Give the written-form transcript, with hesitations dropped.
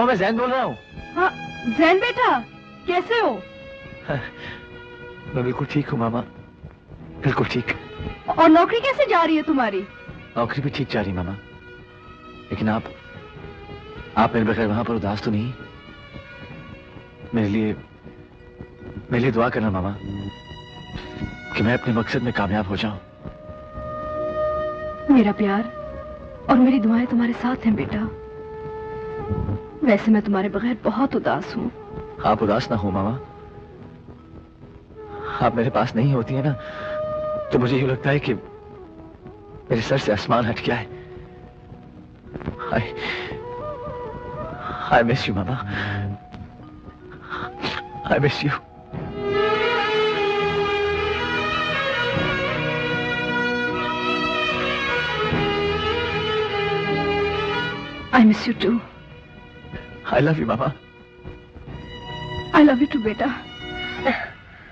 मैं जैन बोल रहा हूँ। हाँ जैन बेटा, कैसे हो? मैं बिल्कुल ठीक हूँ मामा, बिल्कुल ठीक। और नौकरी कैसे जा रही है तुम्हारी? नौकरी भी ठीक जा रही मामा, लेकिन आप मेरे बगैर वहां पर उदास तो नहीं? मेरे लिए दुआ करना मामा कि मैं अपने मकसद में कामयाब हो जाऊं। मेरा प्यार और मेरी दुआएं तुम्हारे साथ हैं बेटा। वैसे मैं तुम्हारे बगैर बहुत उदास हूँ। आप उदास ना हो मामा, आप मेरे पास नहीं होती है ना तो मुझे यूं लगता है कि मेरे सर से आसमान हट गया है। I miss you, Mama. I miss you. I miss you too. I love you, Mama. I love you too, beta.